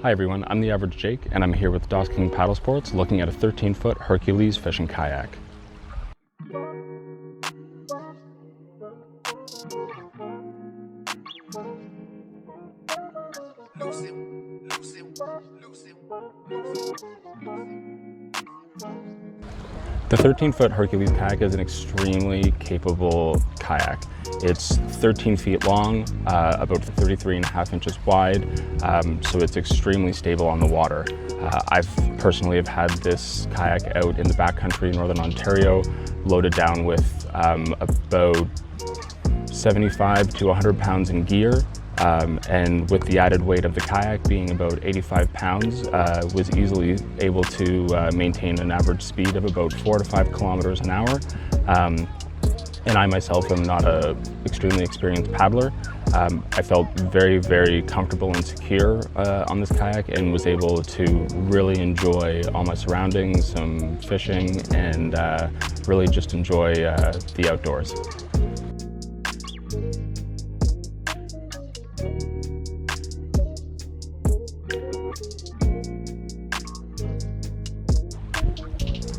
Hi everyone, I'm the Average Jake and I'm here with Kayaking Paddle Sports looking at a 13-foot Hercules fishing kayak. The 13-foot Hercules kayak is an extremely capable kayak. It's 13 feet long, about 33.5 inches wide, so it's extremely stable on the water. I've personally have had this kayak out in the backcountry, Northern Ontario, loaded down with about 75 to 100 pounds in gear. And with the added weight of the kayak being about 85 pounds, was easily able to maintain an average speed of about 4 to 5 kilometers an hour. And I myself am not an extremely experienced paddler. I felt very, very comfortable and secure on this kayak and was able to really enjoy all my surroundings, some fishing, and really just enjoy the outdoors.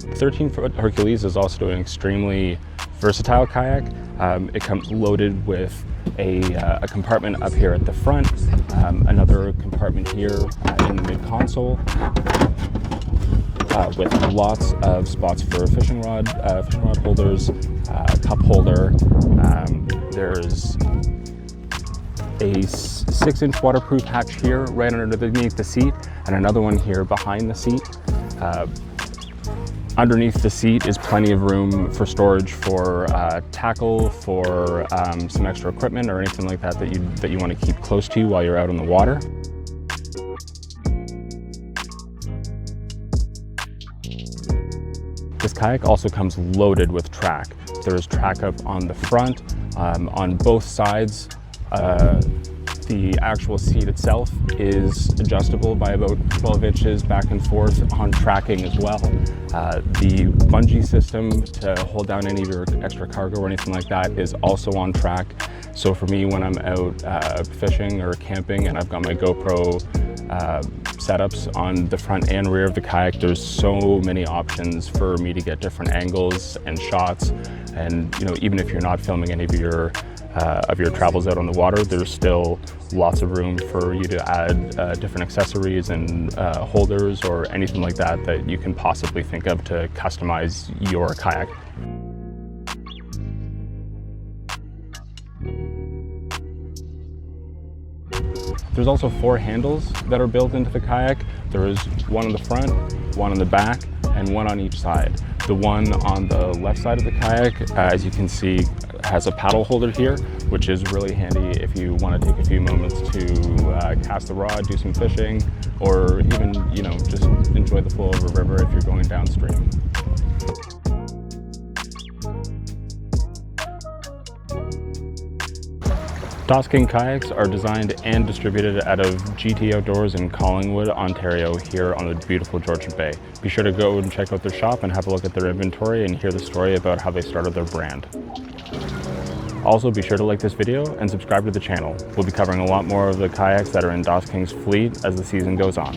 The 13-foot Hercules is also an extremely versatile kayak. It comes loaded with a compartment up here at the front, another compartment here in the mid-console, with lots of spots for fishing rod holders, cup holder. There's a 6-inch waterproof hatch here right underneath the seat, and another one here behind the seat. Underneath the seat is plenty of room for storage for tackle, for some extra equipment or anything like that that you want to keep close to while you're out on the water. This kayak also comes loaded with track. There's track up on the front, on both sides. The actual seat itself is adjustable by about 12 inches back and forth on tracking as well. The bungee system to hold down any of your extra cargo or anything like that is also on track. So for me, when I'm out fishing or camping and I've got my GoPro setups on the front and rear of the kayak, there's so many options for me to get different angles and shots. And even if you're not filming any of your travels out on the water, there's still lots of room for you to add different accessories and holders or anything like that that you can possibly think of to customize your kayak. There's also 4 handles that are built into the kayak. There is one on the front, one on the back, and one on each side. The one on the left side of the kayak, as you can see, has a paddle holder here, which is really handy if you want to take a few moments to cast the rod, do some fishing, or even just enjoy the flow of a river if you're going downstream. Kayaking kayaks are designed and distributed out of GT Outdoors in Collingwood, Ontario, here on the beautiful Georgian Bay. Be sure to go and check out their shop and have a look at their inventory and hear the story about how they started their brand. Also, be sure to like this video and subscribe to the channel. We'll be covering a lot more of the kayaks that are in Kayaking's fleet as the season goes on.